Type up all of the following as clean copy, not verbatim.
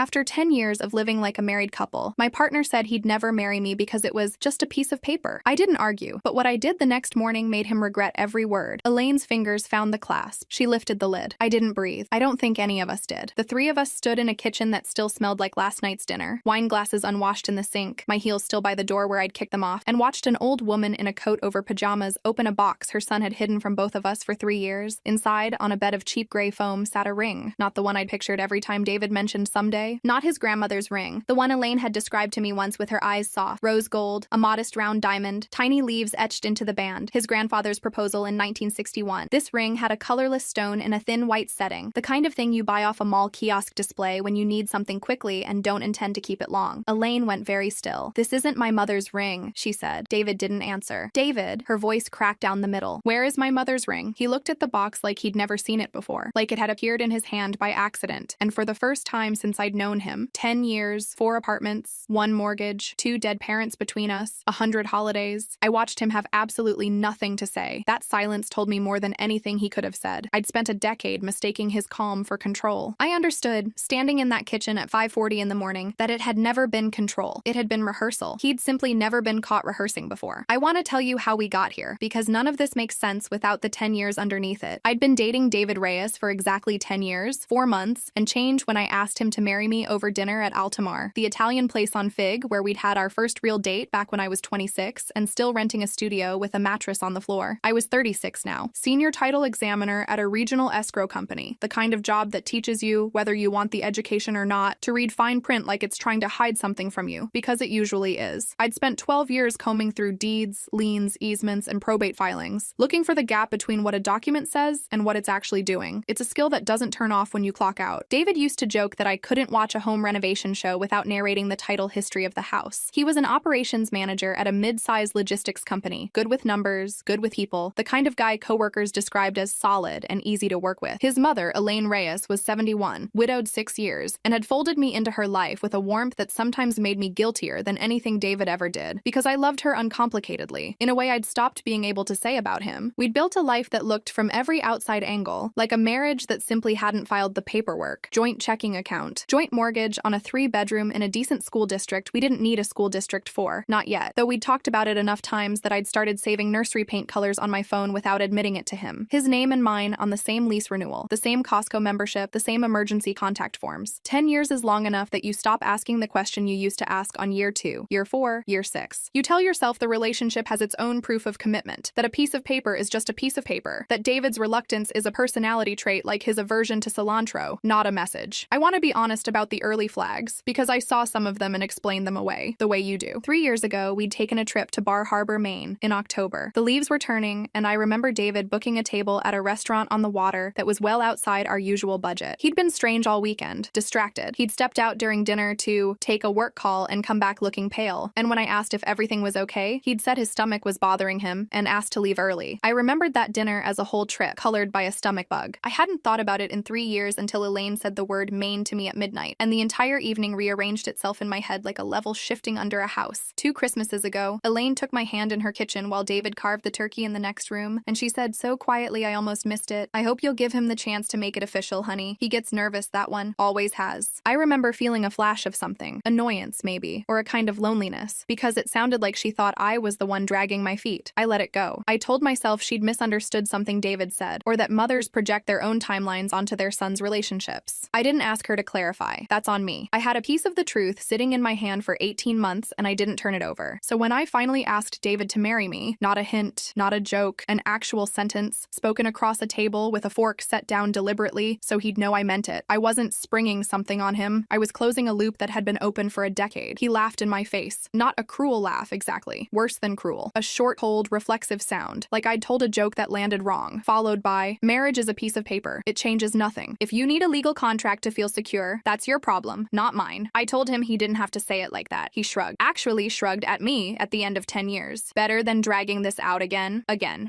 After 10 years of living like a married couple, my partner said he'd never marry me because it was just a piece of paper. I didn't argue, but what I did the next morning made him regret every word. Elaine's fingers found the clasp. She lifted the lid. I didn't breathe. I don't think any of us did. The three of us stood in a kitchen that still smelled like last night's dinner, wine glasses unwashed in the sink, my heels still by the door where I'd kicked them off, and watched an old woman in a coat over pajamas open a box her son had hidden from both of us for 3 years. Inside, on a bed of cheap gray foam, sat a ring. Not the one I'd pictured every time David mentioned someday. Not his grandmother's ring. The one Elaine had described to me once with her eyes soft, rose gold, a modest round diamond, tiny leaves etched into the band. His grandfather's proposal in 1961. This ring had a colorless stone in a thin white setting, the kind of thing you buy off a mall kiosk display when you need something quickly and don't intend to keep it long. Elaine went very still. "This isn't my mother's ring," she said. David didn't answer. "David," her voice cracked down the middle. "Where is my mother's ring?" He looked at the box like he'd never seen it before, like it had appeared in his hand by accident, and for the first time since I'd known him, 10 years, 4 apartments, 1 mortgage, 2 dead parents between us, 100 holidays. I watched him have absolutely nothing to say. That silence told me more than anything he could have said. I'd spent a decade mistaking his calm for control. I understood, standing in that kitchen at 5:40 in the morning, that it had never been control. It had been rehearsal. He'd simply never been caught rehearsing before. I want to tell you how we got here, because none of this makes sense without the 10 years underneath it. I'd been dating David Reyes for exactly 10 years, 4 months, and change when I asked him to marry me over dinner at Altamar, the Italian place on Fig where we'd had our first real date back when I was 26 and still renting a studio with a mattress on the floor. I was 36 now, senior title examiner at a regional escrow company, the kind of job that teaches you, whether you want the education or not, to read fine print like it's trying to hide something from you, because it usually is. I'd spent 12 years combing through deeds, liens, easements, and probate filings, looking for the gap between what a document says and what it's actually doing. It's a skill that doesn't turn off when you clock out. David used to joke that I couldn't watch a home renovation show without narrating the title history of the house. He was an operations manager at a mid-sized logistics company, good with numbers, good with people, the kind of guy coworkers described as solid and easy to work with. His mother, Elaine Reyes, was 71, widowed 6 years, and had folded me into her life with a warmth that sometimes made me guiltier than anything David ever did, because I loved her uncomplicatedly, in a way I'd stopped being able to say about him. We'd built a life that looked from every outside angle, like a marriage that simply hadn't filed the paperwork, joint checking account, joint mortgage on a 3-bedroom in a decent school district we didn't need a school district for, not yet, though we'd talked about it enough times that I'd started saving nursery paint colors on my phone without admitting it to him. His name and mine on the same lease renewal, the same Costco membership, the same emergency contact forms. 10 years is long enough that you stop asking the question you used to ask on year 2, year 4, year 6. You tell yourself the relationship has its own proof of commitment, that a piece of paper is just a piece of paper, that David's reluctance is a personality trait like his aversion to cilantro, not a message. I want to be honest about the early flags, because I saw some of them and explained them away, the way you do. 3 years ago, we'd taken a trip to Bar Harbor, Maine, in October. The leaves were turning, and I remember David booking a table at a restaurant on the water that was well outside our usual budget. He'd been strange all weekend, distracted. He'd stepped out during dinner to take a work call and come back looking pale, and when I asked if everything was okay, he'd said his stomach was bothering him and asked to leave early. I remembered that dinner as a whole trip, colored by a stomach bug. I hadn't thought about it in 3 years until Elaine said the word Maine to me at midnight, and the entire evening rearranged itself in my head like a level shifting under a house. 2 Christmases ago, Elaine took my hand in her kitchen while David carved the turkey in the next room, and she said so quietly I almost missed it, "I hope you'll give him the chance to make it official, honey. He gets nervous, that one. Always has." I remember feeling a flash of something, annoyance maybe, or a kind of loneliness, because it sounded like she thought I was the one dragging my feet. I let it go. I told myself she'd misunderstood something David said, or that mothers project their own timelines onto their sons' relationships. I didn't ask her to clarify. That's on me. I had a piece of the truth sitting in my hand for 18 months and I didn't turn it over. So when I finally asked David to marry me, not a hint, not a joke, an actual sentence, spoken across a table with a fork set down deliberately so he'd know I meant it. I wasn't springing something on him. I was closing a loop that had been open for a decade. He laughed in my face. Not a cruel laugh, exactly. Worse than cruel. A short, cold, reflexive sound, like I'd told a joke that landed wrong, followed by, "Marriage is a piece of paper. It changes nothing. If you need a legal contract to feel secure, that's your problem, not mine." I told him he didn't have to say it like that. He shrugged. Actually shrugged at me at the end of 10 years. Better than dragging this out again,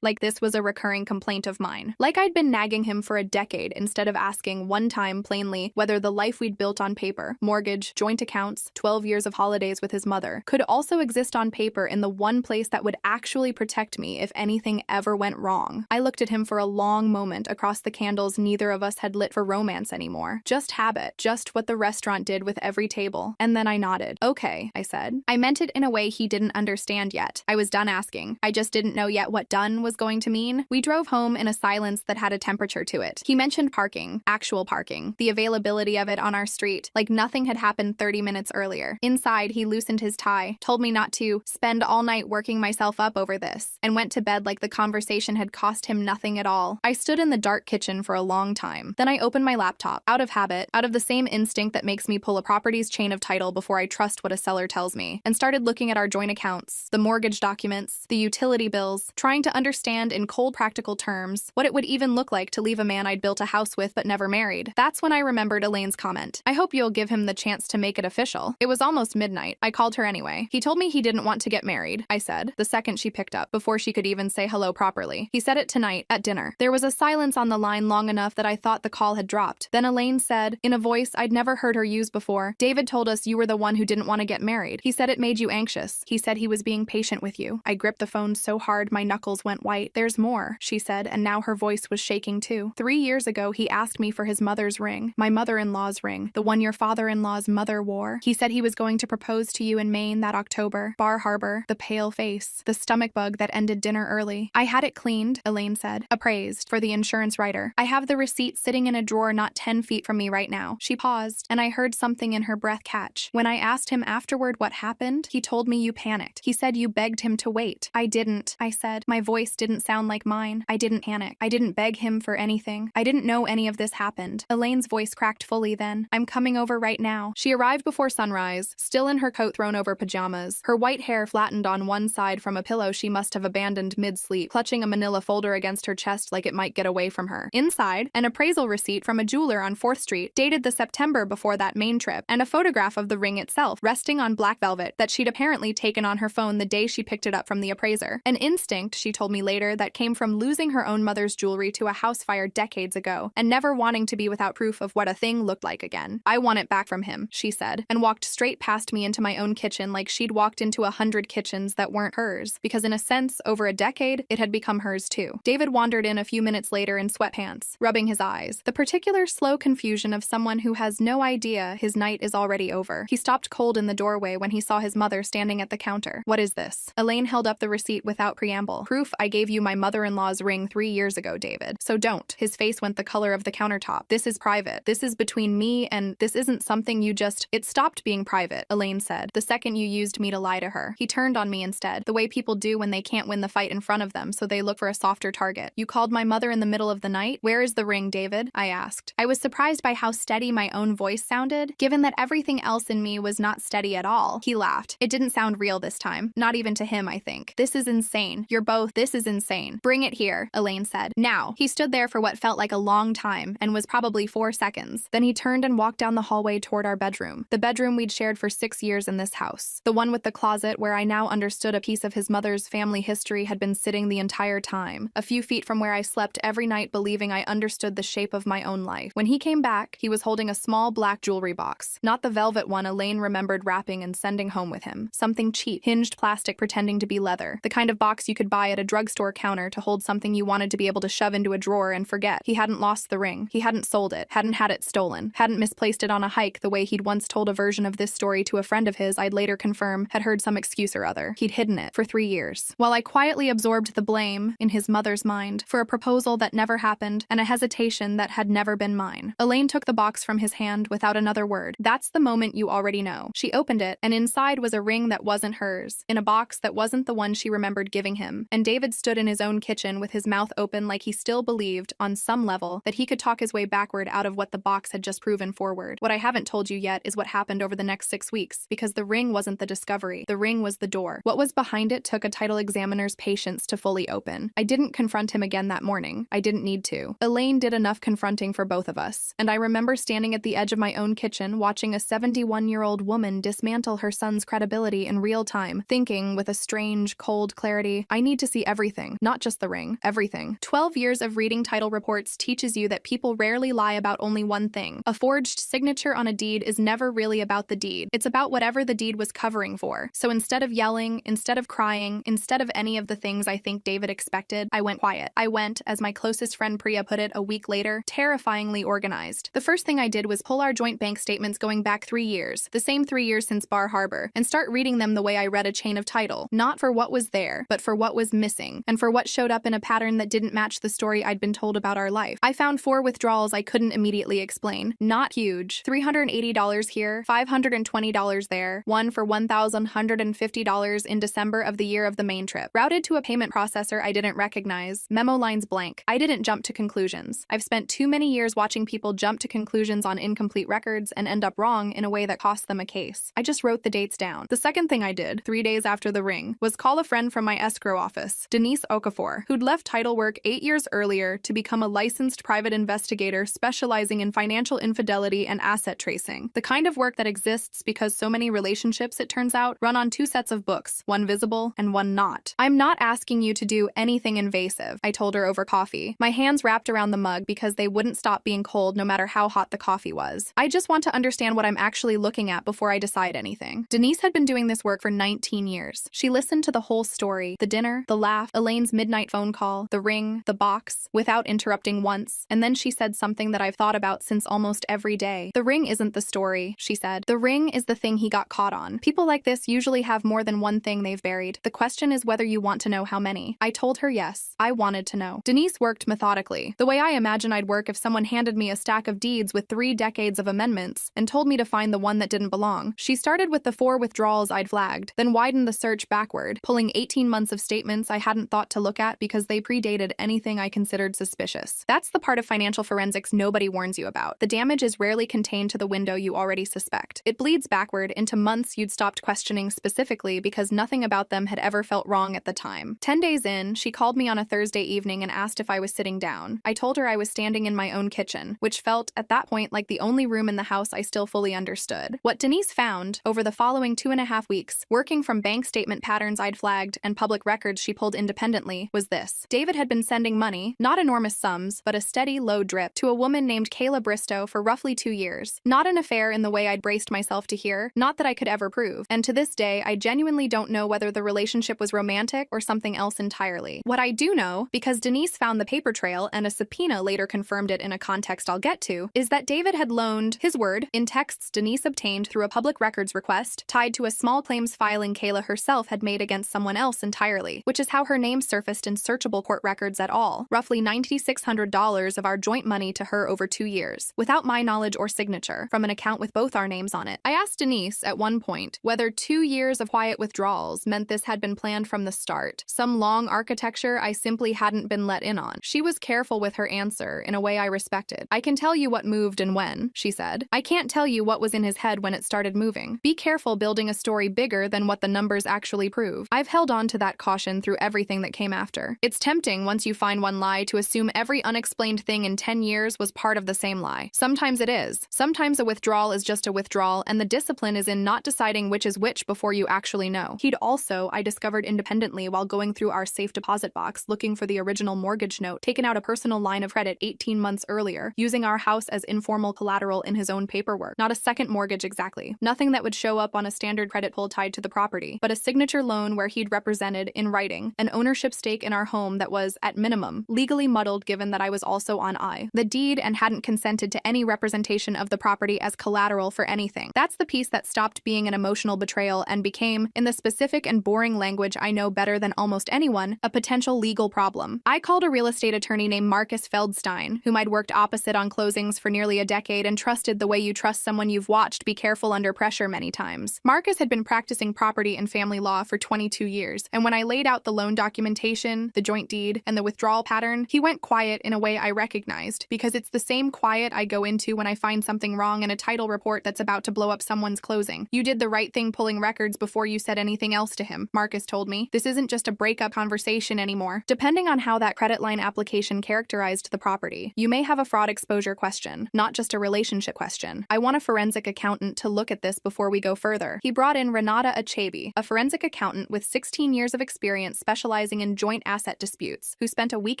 like this was a recurring complaint of mine. Like I'd been nagging him for a decade instead of asking one time plainly whether the life we'd built on paper, mortgage, joint accounts, 12 years of holidays with his mother, could also exist on paper in the one place that would actually protect me if anything ever went wrong. I looked at him for a long moment across the candles neither of us had lit for romance anymore. Just habit, just what the restaurant did with every table. And then I nodded. Okay, I said. I meant it in a way he didn't understand yet. I was done asking. I just didn't know yet what done was going to mean. We drove home in a silence that had a temperature to it. He mentioned parking, actual parking, the availability of it on our street, like nothing had happened 30 minutes earlier. Inside, he loosened his tie, told me not to spend all night working myself up over this, and went to bed like the conversation had cost him nothing at all. I stood in the dark kitchen for a long time. Then I opened my laptop, out of habit, out of the same instinct that makes me pull a property's chain of title before I trust what a seller tells me, and started looking at our joint accounts, the mortgage documents, the utility bills, trying to understand in cold practical terms what it would even look like to leave a man I'd built a house with but never married. That's when I remembered Elaine's comment. I hope you'll give him the chance to make it official. It was almost midnight. I called her anyway. He told me he didn't want to get married, I said, the second she picked up, before she could even say hello properly. He said it tonight, at dinner. There was a silence on the line long enough that I thought the call had dropped. Then Elaine said, in a voice I'd never heard her use before, David told us you were the one who didn't want to get married. He said it made you anxious. He said he was being patient with you. I gripped the phone so hard my knuckles went white. There's more, she said, and now her voice was shaking too. 3 years ago, he asked me for his mother's ring, my mother-in-law's ring, the one your father-in-law's mother wore. He said he was going to propose to you in Maine that October. Bar Harbor, the pale face, the stomach bug that ended dinner early. I had it cleaned, Elaine said, appraised, for the insurance writer. I have the receipt sitting in a drawer not 10 feet from me right now. She paused, and I heard something in her breath catch. When I asked him afterward what happened, he told me you panicked. He said you begged him to wait. I didn't, I said. My voice didn't sound like mine. I didn't panic. I didn't beg him for anything. I didn't know any of this happened. Elaine's voice cracked fully then. I'm coming over right now. She arrived before sunrise, still in her coat thrown over pajamas, her white hair flattened on one side from a pillow she must have abandoned mid-sleep, clutching a manila folder against her chest like it might get away from her. Inside, an appraisal receipt from a jeweler on 4th Street, dated the September before that Maine trip, and a photograph of the ring itself, resting on black velvet, that she'd apparently taken on her phone the day she picked it up from the appraiser. An instinct, she told me later, that came from losing her own mother's jewelry to a house fire decades ago, and never wanting to be without proof of what a thing looked like again. I want it back from him, she said, and walked straight past me into my own kitchen like she'd walked into 100 kitchens that weren't hers, because in a sense, over a decade, it had become hers too. David wandered in a few minutes later in sweatpants, rubbing his eyes, the particular slow confusion of someone who has no idea his night is already over. He stopped cold in the doorway when he saw his mother standing at the counter. What is this? Elaine held up the receipt without preamble. Proof I gave you my mother-in-law's ring 3 years ago, David. So don't. His face went the color of the countertop. This is private. This is between me and this isn't something you just— It stopped being private, Elaine said, the second you used me to lie to her. He turned on me instead, the way people do when they can't win the fight in front of them, so they look for a softer target. You called my mother in the middle of the night? Where is the ring, David? I asked. I was surprised by how steady my own voice sounded, given that everything else in me was not steady at all. He laughed. It didn't sound real this time. Not even to him, I think. This is insane. You're both— This is insane. Bring it here, Elaine said. Now. He stood there for what felt like a long time, and was probably 4 seconds. Then he turned and walked down the hallway toward our bedroom. The bedroom we'd shared for 6 years in this house. The one with the closet where I now understood a piece of his mother's family history had been sitting the entire time. A few feet from where I slept every night, believing I understood the shape of my own life. When he came back, he was holding a small black jewelry box. Not the velvet one Elaine remembered wrapping and sending home with him. Something cheap, hinged plastic pretending to be leather. The kind of box you could buy at a drugstore counter to hold something you wanted to be able to shove into a drawer and forget. He hadn't lost the ring. He hadn't sold it. Hadn't had it stolen. Hadn't misplaced it on a hike the way he'd once told a version of this story to a friend of his I'd later confirm had heard some excuse or other. He'd hidden it for 3 years. While I quietly absorbed the blame, in his mother's mind, for a proposal that never happened and a hesitation that had never been mine. Elaine took the box from his hand without another word. That's the moment you already know. She opened it, and inside was a ring that wasn't hers, in a box that wasn't the one she remembered giving him. And David stood in his own kitchen with his mouth open like he still believed, on some level, that he could talk his way backward out of what the box had just proven forward. What I haven't told you yet is what happened over the next 6 weeks, because the ring wasn't the discovery. The ring was the door. What was behind it took a title examiner's patience to fully open. I didn't confront him again that morning. I didn't need to. Elaine did enough confronting for both of us, and I remember standing at the edge of my own kitchen watching a 71-year-old woman dismantle her son's credibility in real time, thinking, with a strange, cold clarity, I need to see everything, not just the ring, everything. 12 years of reading title reports teaches you that people rarely lie about only one thing. A forged signature on a deed is never really about the deed. It's about whatever the deed was covering for. So instead of yelling, instead of crying, instead of any of the things I think David expected, I went quiet. I went, as my closest friend Priya put it a week later, terrifyingly organized. The first thing I did was pull our joint bank statements going back 3 years, the same 3 years since Bar Harbor, and start reading them the way I read a chain of title, not for what was there, but for what was missing, and for what showed up in a pattern that didn't match the story I'd been told about our life. I found 4 withdrawals I couldn't immediately explain. Not huge. $380 here, $520 there, one for $1,150 in December of the year of the main trip. Routed to a payment processor I didn't recognize. Memo lines blank. I didn't jump to conclusions. I've spent too many years watching people jump to conclusions on incomplete records and end up wrong in a way that cost them a case. I just wrote the dates down. The second thing I did, 3 days after the ring, was call a friend from my escrow office, Denise Okafor, who'd left title work 8 years earlier to become a licensed private investigator specializing in financial infidelity and asset tracing. The kind of work that exists because so many relationships, it turns out, run on 2 sets of books, one visible and one not. I'm not asking you to do anything invasive, I told her over coffee, my hands wrapped around the mug because they wouldn't stop being cold no matter how hot the coffee was. I just want to understand what I'm actually looking at before I decide anything. Denise had been doing this work for 19 years. She listened to the whole story, the dinner, the laugh, Elaine's midnight phone call, the ring, the box, without interrupting once, and then she said something that I've thought about since almost every day. The ring isn't the story, she said. The ring is the thing he got caught on. People like this usually have more than one thing they've buried. The question is whether you want to know how many. I told her yes. I wanted to know. Denise worked methodically, the way I imagine I'd work if someone handed me a stack of deeds with 3 decades of amendments and told me to find the one that didn't belong. She started with the 4 withdrawals I'd flagged, then widened the search backward, pulling 18 months of statements I hadn't thought to look at because they predated anything I considered suspicious. That's the part of financial forensics nobody warns you about. The damage is rarely contained to the window you already suspect. It bleeds backward into months you'd stopped questioning specifically because nothing about them had ever felt wrong at the time. 10 days in, she called me on a Thursday evening and asked if I was sitting down. I told her I was standing in my own kitchen, which felt, at that point, like the only room in the house I still fully understood. What Denise found, over the following 2.5 weeks, working from bank statement patterns I'd flagged and public records she pulled independently, was this. David had been sending money, not enormous sums, but a steady, low drip, to a woman named Kayla Bristow for roughly 2 years. Not an affair in the way I'd braced myself to hear, not that I could ever prove, and to this day, I genuinely don't know whether the relationship was romantic or something else entirely. What I do know, because Denise found the paper trail and a subpoena later confirmed it in a context I'll get to, is that David had loaned his word in texts Denise obtained through a public records request tied to a small claims filing Kayla herself had made against someone else entirely, which is how her name surfaced in searchable court records at all, roughly $9,600 of our joint money to her over 2 years, without my knowledge or signature, from an account with both our names on it. I asked Denise, at one point, whether 2 years of quiet withdrawals meant this had been planned from the start, some long architecture I simply hadn't been let in on. She was careful with her answer, in a way I respected. I can tell you what moved and when, she said. I can't tell you what was in his head when it started moving. Be careful building a story bigger than what the numbers actually prove. I've held on to that caution through everything that came after. It's tempting, once you find one lie, to assume every unexplained thing in 10 years was part of the same lie. Sometimes it is. Sometimes a withdrawal is just a withdrawal, and the discipline is in not deciding which is which before you actually know. He'd also, I discovered independently while going through our safe deposit box looking for the original mortgage note, taken out a personal line of credit 18 months earlier, using our house as informal collateral in his own paperwork. Not a second mortgage exactly. Nothing that would show up on a standard credit pull tied to the property, but a signature loan where he'd represented, in writing, an ownership stake in our home that was, at minimum, legally muddled given that I was also on the deed and hadn't consented to any representation of the property as collateral for anything. That's the piece that stopped being an emotional betrayal and became, in the specific and boring language I know better than almost anyone, a potential legal problem. I called a real estate attorney named Marcus Feldstein, whom I'd worked opposite on closings for nearly a decade and trusted the way you trust someone you've watched be careful under pressure many times. Marcus had been practicing property and family law for 22 years, and when I laid out the loan documentation, the joint deed, and the withdrawal pattern, he went quiet in a way I recognized, because it's the same quiet I go into when I find something wrong in a title report that's about to blow up someone's closing. You did the right thing pulling records before you said anything else to him, Marcus told me. This isn't just a breakup conversation anymore. Depending on how that credit line application characterized the property, you may have a fraud exposure question, not just a relationship question. I want a forensic accountant to look at this before we go further. He brought in Renata Achabi, a forensic accountant with 16 years of experience specializing in joint asset disputes, who spent a week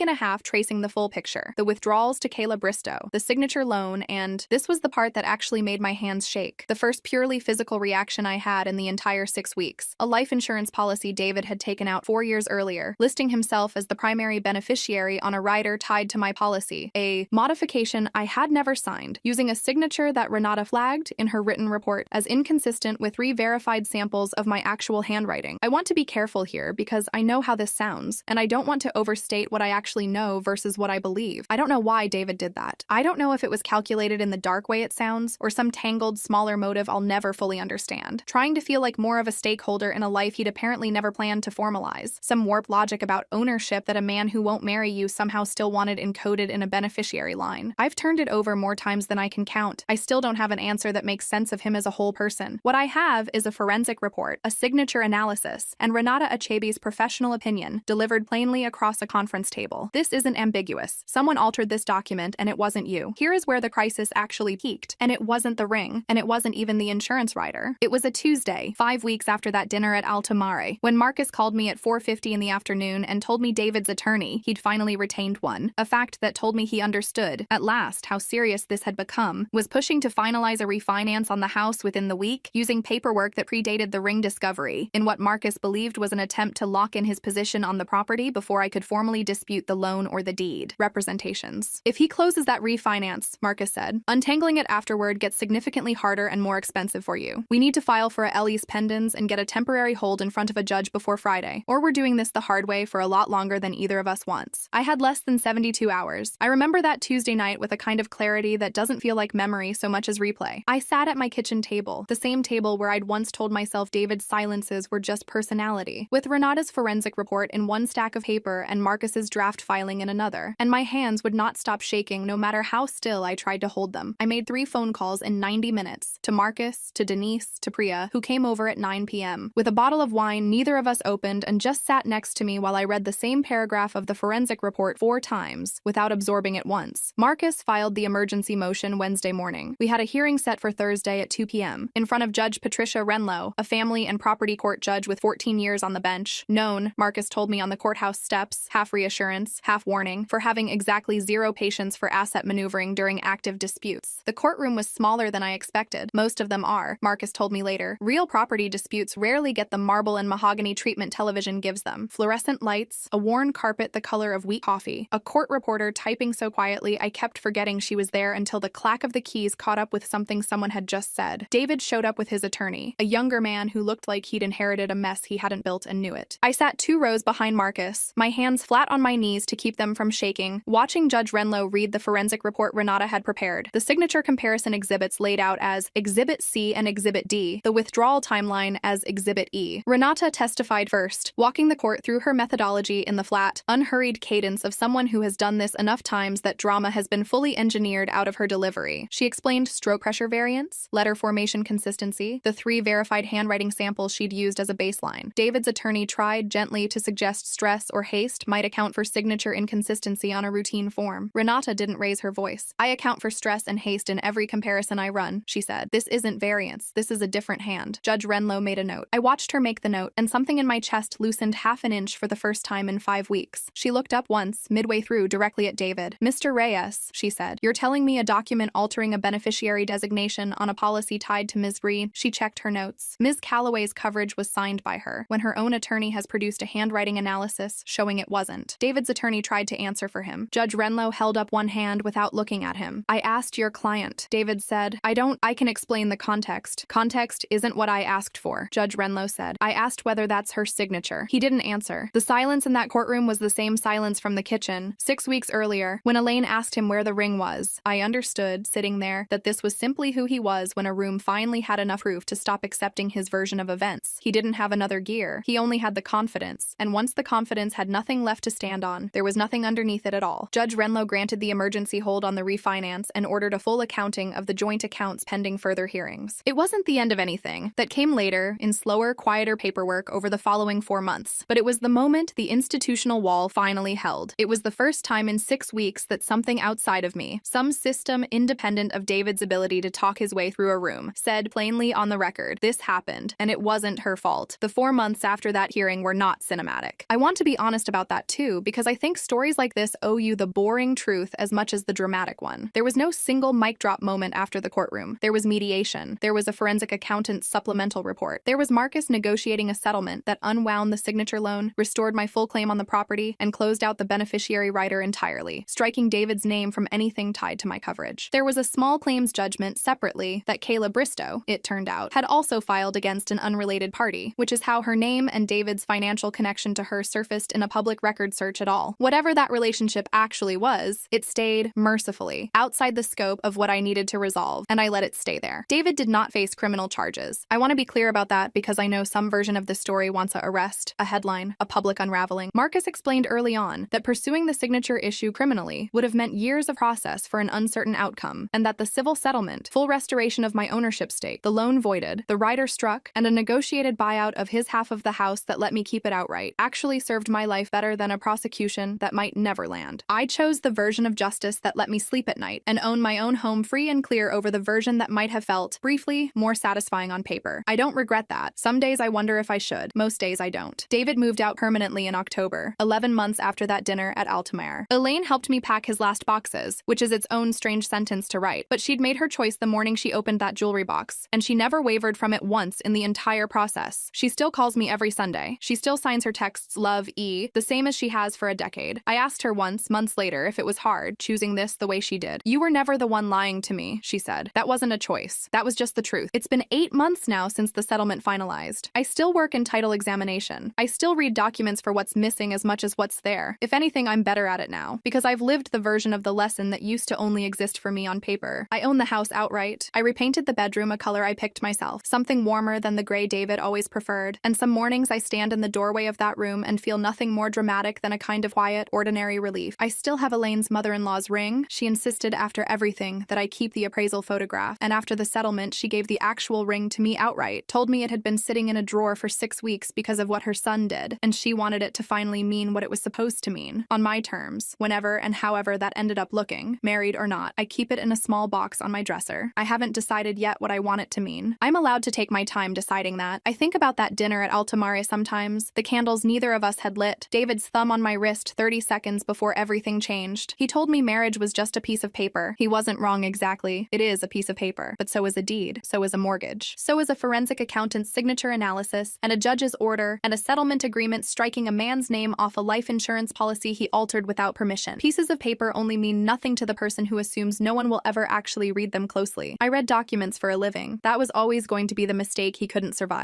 and a half tracing the full picture, the withdrawals to Kayla Bristow, the signature loan, and this was the part that actually made my hands shake. The first purely physical reaction I had in the entire 6 weeks. A life insurance policy David had taken out 4 years earlier, listing himself as the primary beneficiary on a rider tied to my policy, a modification I had never signed. using a signature that Renata flagged in her written report as inconsistent with 3 verified samples of my actual handwriting. I want to be careful here because I know how this sounds, and I don't want to overstate what I actually know versus what I believe. I don't know why David did that. I don't know if it was calculated in the dark way it sounds, or some tangled, smaller motive I'll never fully understand. Trying to feel like more of a stakeholder in a life he'd apparently never planned to formalize. Some warped logic about ownership that a man who won't marry you somehow still wanted encoded in a beneficiary line. I've turned it over more times than I can count. I still don't have an answer that makes sense of him as a whole person. What I have is a forensic report, a signature analysis, and Renata Achebe's professional opinion, delivered plainly across a conference table. This isn't ambiguous. Someone altered this document, and it wasn't you. Here is where the crisis actually peaked, and it wasn't the ring, and it wasn't even the insurance rider. It was a Tuesday, 5 weeks after that dinner at Alta Mare, when Marcus called me at 4:50 in the afternoon and told me David's attorney, he'd finally retained one, a fact that told me he understood, at last, how serious this had become, was pushing to finalize a refinance on the house within the week, using paperwork that predated the ring discovery, in what Marcus believed was an attempt to lock in his position on the property before I could formally dispute the loan or the deed. Representations. If he closes that refinance, Marcus said, untangling it afterward gets significantly harder and more expensive for you. We need to file for a Ellie's pendants and get a temporary hold in front of a judge before Friday, or we're doing this the hard way for a lot longer than either of us wants. I had less than 72 hours. I remember that Tuesday night with a kind of clarity that doesn't feel like memory so much as replay. I sat at my kitchen table, the same table where I'd once told myself David's silences were just personality, with Renata's forensic report in one stack of paper and Marcus's draft filing in another, and my hands would not stop shaking no matter how still I tried to hold them. I made 3 phone calls in 90 minutes, to Marcus, to Denise, to Priya, who came over at 9 p.m. With a bottle of wine neither of us opened and just sat next to me while I read the same paragraph of the forensic report 4 times, without absorbing it once. Marcus filed the emergency motion Wednesday morning. We had a hearing set for Thursday at 2 p.m. in front of Judge Patricia Renlow, a family and property court judge with 14 years on the bench, known, Marcus told me on the courthouse steps, half reassurance, half warning, for having exactly 0 patience for asset maneuvering during active disputes. The courtroom was smaller than I expected. Most of them are, Marcus told me later. Real property disputes rarely get the marble and mahogany treatment television gives them. Fluorescent lights, a worn carpet the color of weak coffee, a court reporter typing so quietly I kept forgetting she was there until the clack of the keys caught up with something someone had just said. David showed up with his attorney, a younger man who looked like he'd inherited a mess he hadn't built and knew it. I sat 2 rows behind Marcus, my hands flat on my knees to keep them from shaking, watching Judge Renlow read the forensic report Renata had prepared. The signature comparison exhibits laid out as Exhibit C and Exhibit D, the withdrawal timeline as Exhibit E. Renata testified first, walking the court through her methodology in the flat, unhurried cadence of someone who has done this enough times that drama has been fully engineered out of her delivery. She explained stroke pressure variance, letter formation consistency, the 3 verified handwriting samples she'd used as a baseline. David's attorney tried gently to suggest stress or haste might account for signature inconsistency on a routine form. Renata didn't raise her voice. I account for stress and haste in every comparison I run, she said. This isn't variance. This is a different hand. Judge Renlow made a note. I watched her make the note, and something in my chest loosened half an inch for the first time in 5 weeks. She looked up once, midway through, directly at David. Mr. Reyes, she said, you're telling me a document altering a beneficiary designation on a policy tied to Ms. Bree? She checked her notes. Ms. Calloway's coverage was signed by her, when her own attorney has produced a handwriting analysis showing it wasn't. David's attorney tried to answer for him. Judge Renlow held up one hand without looking at him. I asked your client. David said, I can explain the context. Context isn't what I asked for, Judge Renlow said. I asked whether that's her signature. He didn't answer. The silence in that courtroom was the same silence from the kitchen, 6 weeks earlier, when Elaine asked him where the ring was. I understood, sitting there, that this was simply who he was when a room finally had enough proof to stop accepting his version of events. He didn't have another gear. He only had the confidence. And once the confidence had nothing left to stand on, there was nothing underneath it at all. Judge Renlow granted the emergency hold on the refinance and ordered a full accounting of the joint accounts pending further hearings. It wasn't the end of anything. That came later, in slower, quieter paperwork over the following 4 months. But it was the moment the institutional wall finally held. It was the first time in 6 weeks that something outside of me, some system independent of David's ability to talk his way through a room, said plainly on the record, this happened, and it wasn't her fault. The 4 months after that hearing were not cinematic. I want to be honest about that too, because I think stories like this owe you the boring truth as much as the dramatic one. There was no single mic drop moment after the courtroom. There was mediation. There was a forensic accountant's supplemental report. There was Marcus negotiating a settlement that unwound the signature loan, restored my full claim on the property, and closed out the beneficiary rider entirely, striking David's name from anything tied to my coverage. mortgage. There was a small claims judgment separately that Kayla Bristow, it turned out, had also filed against an unrelated party, which is how her name and David's financial connection to her surfaced in a public record search at all. Whatever that relationship actually was, it stayed, mercifully, outside the scope of what I needed to resolve, and I let it stay there. David did not face criminal charges. I want to be clear about that because I know some version of the story wants a arrest, a headline, a public unraveling. Marcus explained early on that pursuing the signature issue criminally would have meant years of process for an uncertain outcome, and that the civil settlement, full restoration of my ownership stake, the loan voided, the rider struck, and a negotiated buyout of his half of the house that let me keep it outright actually served my life better than a prosecution that might never land. I chose the version of justice that let me sleep at night and own my own home free and clear over the version that might have felt, briefly, more satisfying on paper. I don't regret that. Some days I wonder if I should. Most days I don't. David moved out permanently in October, 11 months after that dinner at Altamare. Elaine helped me pack his last boxes, which is its own strange sentence to write, but she'd made her choice the morning she opened that jewelry box, and she never wavered from it once in the entire process. She still calls me every Sunday. She still signs her texts Love E, the same as she has for a decade. I asked her once, months later, if it was hard, choosing this the way she did. "You were never the one lying to me," she said. "That wasn't a choice. That was just the truth." It's been 8 months now since the settlement finalized. I still work in title examination. I still read documents for what's missing as much as what's there. If anything, I'm better at it now, because I've lived the version of the lesson that used to only exist for me on paper. I own the house outright. I repainted the bedroom a color I picked myself, something warmer than the gray David always preferred, and some mornings I stand in the doorway of that room and feel nothing more dramatic than a kind of quiet, ordinary relief. I still have Elaine's mother-in-law's ring. She insisted after everything that I keep the appraisal photograph, and after the settlement she gave the actual ring to me outright, told me it had been sitting in a drawer for 6 weeks because of what her son did, and she wanted it to finally mean what it was supposed to mean, on my terms, whenever and however that ended up looking, married or not. I keep it in a small box on my dresser. I haven't decided yet what I want it to mean. I'm allowed to take my time deciding that. I think about that dinner at Altamare sometimes, the candles neither of us had lit, David's thumb on my wrist 30 seconds before everything changed. He told me marriage was just a piece of paper. He wasn't wrong exactly. It is a piece of paper, but so is a deed, so is a mortgage, so is a forensic accountant's signature analysis, and a judge's order, and a settlement agreement striking a man's name off a life insurance policy he altered without permission. Pieces of paper only mean nothing to the person who assumes no one will ever actually read them closely. I read documents for a living. That was always going to be the mistake he couldn't survive.